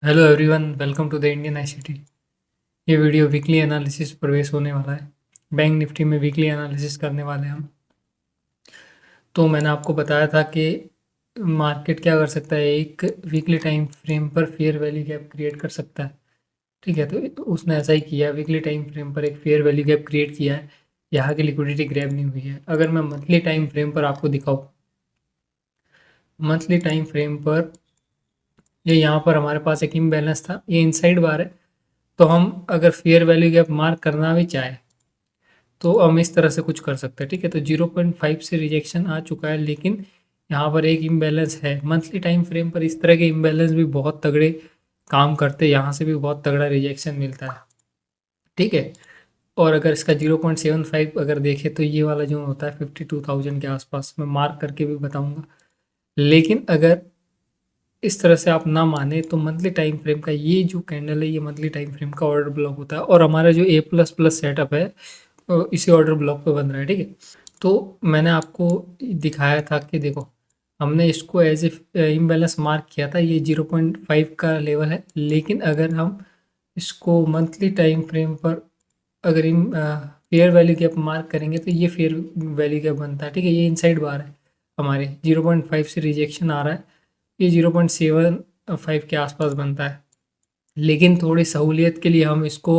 Hello everyone, welcome to the Indian ICT. ये video weekly analysis पर base होने वाला है। बैंक निफ्टी में वीकली एनालिसिस करने वाले हैं हम। तो मैंने आपको बताया था कि मार्केट क्या कर सकता है, एक वीकली टाइम फ्रेम पर फेयर वैल्यू गैप क्रिएट कर सकता है। ठीक है, तो उसने ऐसा ही किया, वीकली टाइम फ्रेम पर एक फेयर वैल्यू गैप क्रिएट किया है। यहाँ की लिक्विडिटी ग्रैब नहीं हुई है। अगर मैं मंथली टाइम फ्रेम पर आपको दिखाऊँ, मंथली टाइम फ्रेम पर ये यहाँ पर हमारे पास एक इम्बैलेंस था, ये इनसाइड बार है। तो हम अगर फेयर वैल्यू गैप मार्क करना भी चाहे तो हम इस तरह से कुछ कर सकते हैं। ठीक है, तो 0.5 से रिजेक्शन आ चुका है, लेकिन यहाँ पर एक इम्बैलेंस है। मंथली टाइम फ्रेम पर इस तरह के इम्बैलेंस भी बहुत तगड़े काम करते हैं, यहाँ से भी बहुत तगड़ा रिजेक्शन मिलता है। ठीक है, और अगर इसका 0.75 अगर देखें तो ये वाला जो होता है 52,000 के आसपास, मैं मार्क करके भी बताऊंगा। लेकिन अगर इस तरह से आप ना माने तो मंथली टाइम फ्रेम का ये जो कैंडल है, ये मंथली टाइम फ्रेम का ऑर्डर ब्लॉक होता है, और हमारा जो ए प्लस प्लस सेटअप है इसी ऑर्डर ब्लॉक पे बन रहा है। ठीक है, तो मैंने आपको दिखाया था कि देखो, हमने इसको एज ए इम्बैलेंस मार्क किया था, ये 0.5 का लेवल है। लेकिन अगर हम इसको मंथली टाइम फ्रेम पर अगर इन फेयर वैल्यू गैप मार्क करेंगे तो ये फेयर वैल्यू गैप बनता है। ठीक है, ये इनसाइड बार है हमारे, 0.5 से रिजेक्शन आ रहा है, ये 0.75 के आसपास बनता है। लेकिन थोड़ी सहूलियत के लिए हम इसको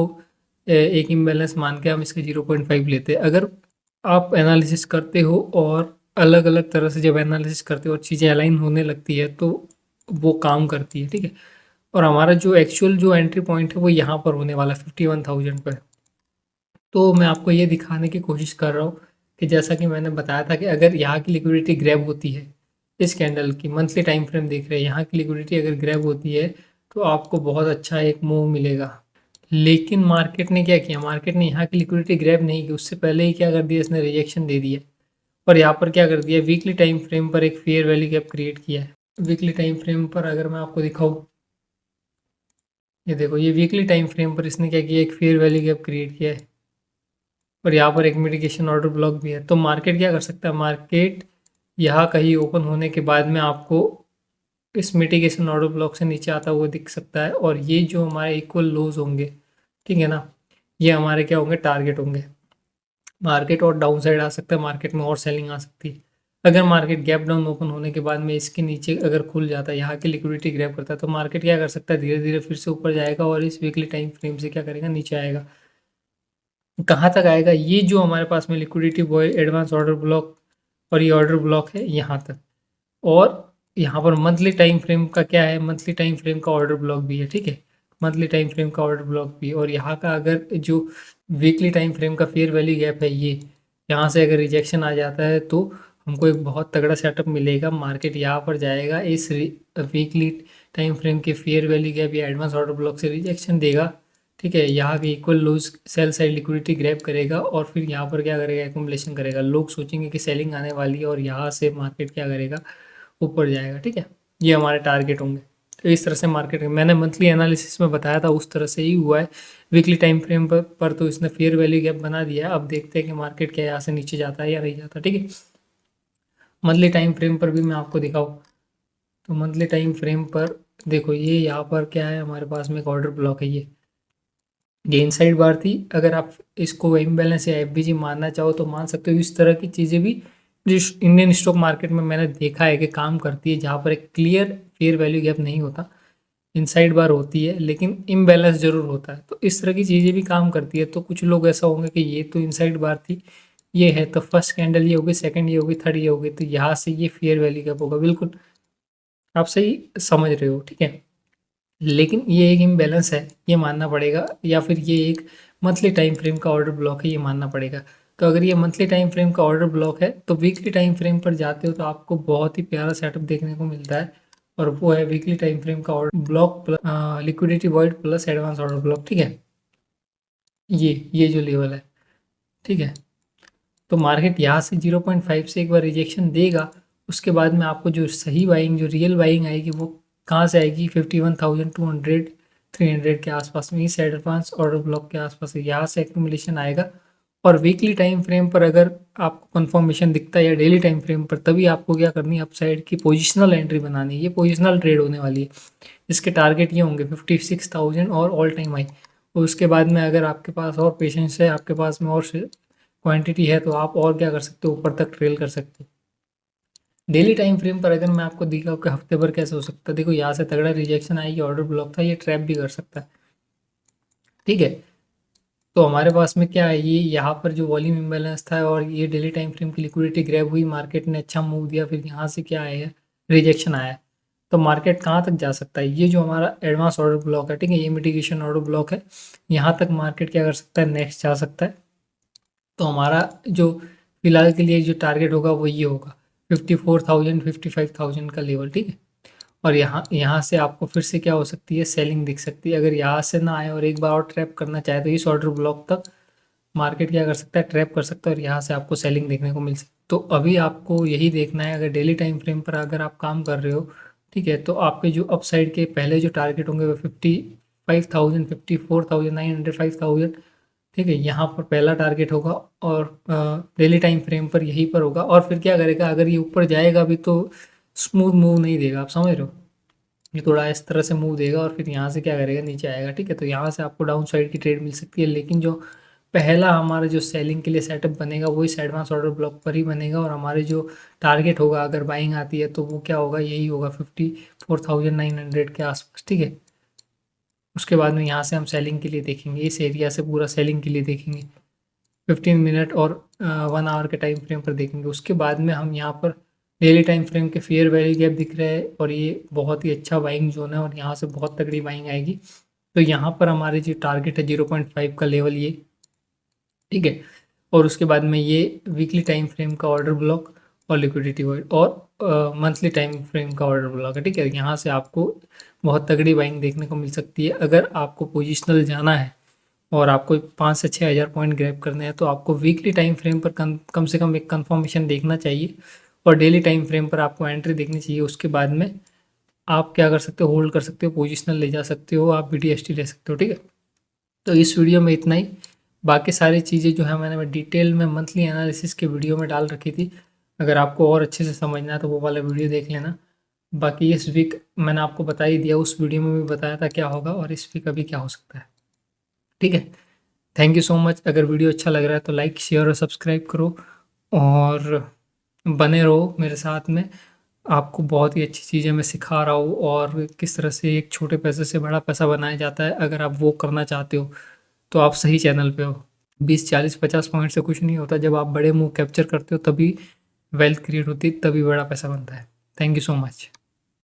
एक इम्बैलेंस मान के हम इसके 0.5 लेते हैं। अगर आप एनालिसिस करते हो और अलग अलग तरह से जब एनालिसिस करते हो और चीज़ें अलाइन होने लगती है तो वो काम करती है। ठीक है, और हमारा जो एक्चुअल जो एंट्री पॉइंट है वो यहाँ पर होने वाला है 51,000 पर। तो मैं आपको ये दिखाने की कोशिश कर रहा हूँ कि जैसा कि मैंने बताया था कि अगर यहाँ की लिक्विडिटी ग्रैब होती है, इस कैंडल की मंथली टाइम फ्रेम देख रहे हैं, यहाँ की लिक्विडिटी अगर ग्रैब होती है तो आपको बहुत अच्छा एक मूव मिलेगा। लेकिन मार्केट ने क्या किया, मार्केट ने यहाँ की लिक्विडिटी ग्रैब नहीं की, उससे पहले ही क्या कर दिया, इसने रिजेक्शन दे दिया। और यहाँ पर क्या कर दिया, वीकली टाइम फ्रेम पर एक फेयर वैल्यू गैप क्रिएट किया है। वीकली टाइम फ्रेम पर अगर मैं आपको दिखाऊँ, ये देखो, ये वीकली टाइम फ्रेम पर इसने क्या किया, एक फेयर वैल्यू गैप क्रिएट किया है। और यहाँ पर एक मिटिगेशन ऑर्डर ब्लॉक भी है। तो मार्केट क्या कर सकता है, मार्केट यहाँ कहीं ओपन होने के बाद में आपको इस मिटिगेशन ऑर्डर ब्लॉक से नीचे आता हुआ दिख सकता है, और ये जो हमारे इक्वल लोज होंगे, ठीक है ना, ये हमारे क्या होंगे, टारगेट होंगे। मार्केट और डाउन साइड आ सकता है, मार्केट में और सेलिंग आ सकती है। अगर मार्केट गैप डाउन ओपन होने के बाद में इसके नीचे अगर खुल जाता है, यहाँ की लिक्विडिटी ग्रैब करता है, तो मार्केट क्या कर सकता है, धीरे धीरे फिर से ऊपर जाएगा और इस वीकली टाइम फ्रेम से क्या करेगा, नीचे आएगा। कहाँ तक आएगा, ये जो हमारे पास में liquidity boy advance order block और ये ऑर्डर ब्लॉक है यहाँ तक। और यहाँ पर मंथली टाइम फ्रेम का क्या है, मंथली टाइम फ्रेम का ऑर्डर ब्लॉक भी है। ठीक है, मंथली टाइम फ्रेम का ऑर्डर ब्लॉक भी है। और यहाँ का अगर जो वीकली टाइम फ्रेम का फेयर वैल्यू गैप है, ये यहाँ से अगर रिजेक्शन आ जाता है तो हमको एक बहुत तगड़ा सेटअप मिलेगा। मार्केट यहाँ पर जाएगा, इस वीकली टाइम फ्रेम के फेयर वैल्यू गैप या एडवांस ऑर्डर ब्लॉक से रिजेक्शन देगा। ठीक है, यहाँ की equal lows sell side liquidity grab करेगा और फिर यहाँ पर क्या करेगा, एकुमुलेशन करेगा। लोग सोचेंगे कि सेलिंग आने वाली है और यहाँ से मार्केट क्या करेगा, ऊपर जाएगा। ठीक है, ये हमारे टारगेट होंगे। तो इस तरह से मार्केट, मैंने मंथली एनालिसिस में बताया था उस तरह से ही हुआ है। वीकली टाइम फ्रेम पर तो इसने फेयर वैल्यू गैप बना दिया है। अब देखते हैं कि मार्केट क्या यहाँ से नीचे जाता है या नहीं जाता। ठीक है, मंथली टाइम फ्रेम पर भी मैं आपको दिखाऊँ तो मंथली टाइम फ्रेम पर देखो, ये यहाँ पर क्या है, हमारे पास में एक ऑर्डर ब्लॉक है। ये इनसाइड बार थी। अगर आप इसको इम्बैलेंस या एफबीजी मानना चाहो तो मान सकते हो। इस तरह की चीज़ें भी जो इंडियन स्टॉक मार्केट में मैंने देखा है कि काम करती है, जहाँ पर एक क्लियर फेयर वैल्यू गैप नहीं होता, इनसाइड बार होती है लेकिन इम्बैलेंस जरूर होता है। तो इस तरह की चीज़ें भी काम करती है। तो कुछ लोग ऐसा होंगे कि ये तो इनसाइड बार थी, ये है तो फर्स्ट कैंडल ये होगी, सेकंड ये होगी, थर्ड ये होगी, तो यहाँ से ये फेयर वैल्यू गैप होगा। बिल्कुल आप सही समझ रहे हो। ठीक है, लेकिन ये एक इम्बैलेंस है, ये मानना पड़ेगा, या फिर ये एक मंथली टाइम फ्रेम का ऑर्डर ब्लॉक है, ये मानना पड़ेगा। तो अगर ये मंथली टाइम फ्रेम का ऑर्डर ब्लॉक है तो वीकली टाइम फ्रेम पर जाते हो तो आपको बहुत ही प्यारा सेटअप देखने को मिलता है, और वो है वीकली टाइम फ्रेम का order block liquidity void plus advance order block. ठीक है, ये जो लेवल है। ठीक है, तो मार्केट यहाँ से 0.5 से एक बार रिजेक्शन देगा, उसके बाद में आपको जो सही बाइंग, जो रियल बाइंग आएगी वो कहाँ से आएगी, 51,200 300 के आसपास में, इस एडवांस ऑर्डर ब्लॉक के आसपास यहाँ से एक्यूमुलेशन आएगा और वीकली टाइम फ्रेम पर अगर आपको कंफर्मेशन दिखता है या डेली टाइम फ्रेम पर, तभी आपको क्या करनी है, अपसाइड की पोजिशनल एंट्री बनानी है। ये पोजिशनल ट्रेड होने वाली है। इसके टारगेट ये होंगे 56,000 और ऑल टाइम हाई। और उसके बाद में अगर आपके पास और पेशेंस है, आपके पास में और क्वांटिटी है, तो आप और क्या कर सकते हो, ऊपर तक ट्रेल कर सकते हो। डेली टाइम फ्रेम पर अगर मैं आपको दिखाऊँ कि हफ्ते भर कैसे हो सकता है, देखो यहाँ से तगड़ा रिजेक्शन आएगी, ऑर्डर ब्लॉक था, ये ट्रैप भी कर सकता है। ठीक है, तो हमारे पास में क्या है, ये यहाँ पर जो वॉल्यूम इम्बैलेंस था और ये डेली टाइम फ्रेम की लिक्विडिटी ग्रैब हुई, मार्केट ने अच्छा मूव दिया, फिर यहाँ से क्या आया, रिजेक्शन आया। तो मार्केट कहाँ तक जा सकता है, ये जो हमारा एडवांस ऑर्डर ब्लॉक है, ठीक है, ये मिटिगेशन ऑर्डर ब्लॉक है, यहाँ तक मार्केट क्या कर सकता है, नेक्स्ट जा सकता है। तो हमारा जो फिलहाल के लिए जो टारगेट होगा वो ये होगा 54,000 55,000 का लेवल। ठीक है, और यहाँ यहाँ से आपको फिर से क्या हो सकती है, सेलिंग दिख सकती है। अगर यहाँ से ना आए और एक बार और ट्रैप करना चाहे, तो इस ऑर्डर ब्लॉक तक मार्केट क्या कर सकता है, ट्रैप कर सकता है, और यहाँ से आपको सेलिंग देखने को मिल सकती है। तो अभी आपको यही देखना है, अगर डेली टाइम फ्रेम पर अगर आप काम कर रहे हो, ठीक है, तो आपके जो अपसाइड के पहले जो टारगेट होंगे वो 55,000 54,900 5,000, ठीक है, यहाँ पर पहला टारगेट होगा, और डेली टाइम फ्रेम पर यहीं पर होगा। और फिर क्या करेगा, अगर ये ऊपर जाएगा भी तो स्मूथ मूव नहीं देगा, आप समझ रहे हो, ये थोड़ा इस तरह से मूव देगा और फिर यहाँ से क्या करेगा, नीचे आएगा। ठीक है, तो यहाँ से आपको डाउन साइड की ट्रेड मिल सकती है, लेकिन जो पहला हमारा जो सेलिंग के लिए सेटअप बनेगा वो इस एडवांस ऑर्डर ब्लॉक पर ही बनेगा, और हमारे जो टारगेट होगा अगर बाइंग आती है तो वो क्या होगा, यही होगा 54,900 के आसपास। ठीक है, उसके बाद में यहाँ से हम सेलिंग के लिए देखेंगे, इस एरिया से पूरा सेलिंग के लिए देखेंगे, 15 मिनट और 1 आवर के टाइम फ्रेम पर देखेंगे। उसके बाद में हम यहाँ पर डेली टाइम फ्रेम के फेयर वैल्यू गैप दिख रहा है, और ये बहुत ही अच्छा बाइंग जोन है, और यहाँ से बहुत तगड़ी बाइंग आएगी। तो यहाँ पर हमारे जो टारगेट है 0.5 का लेवल ये, ठीक है, और उसके बाद में ये वीकली टाइम फ्रेम का ऑर्डर ब्लॉक और लिक्विडिटी वॉइड और मंथली टाइम फ्रेम का ऑर्डर ब्लॉक है। ठीक है, यहाँ से आपको बहुत तगड़ी बाइंग देखने को मिल सकती है। अगर आपको पोजिशनल जाना है और आपको 5 से 6 हज़ार पॉइंट ग्रैब करने हैं, तो आपको वीकली टाइम फ्रेम पर कम से कम एक कंफर्मेशन देखना चाहिए, और डेली टाइम फ्रेम पर आपको एंट्री देखनी चाहिए। उसके बाद में आप क्या कर सकते हो, होल्ड कर सकते हो, पोजिशनल ले जा सकते हो, आप BTST ले सकते हो। ठीक है, तो इस वीडियो में इतना ही। बाकी सारी चीज़ें जो है मैंने डिटेल में मंथली एनालिसिस के वीडियो में डाल रखी थी, अगर आपको और अच्छे से समझना है तो वो वाला वीडियो देख लेना। बाकी इस वीक मैंने आपको बता ही दिया, उस वीडियो में भी बताया था क्या होगा, और इस वीक अभी क्या हो सकता है। ठीक है, थैंक यू सो मच। अगर वीडियो अच्छा लग रहा है तो लाइक शेयर और सब्सक्राइब करो, और बने रहो मेरे साथ में। आपको बहुत ही अच्छी चीज़ें मैं सिखा रहा हूँ, और किस तरह से एक छोटे पैसे से बड़ा पैसा बनाया जाता है। अगर आप वो करना चाहते हो तो आप सही चैनल पे हो। 20 40 50 पॉइंट से कुछ नहीं होता, जब आप बड़े मूव कैप्चर करते हो तभी वेल्थ क्रिएट होती है, तभी बड़ा पैसा बनता है। Thank you so much.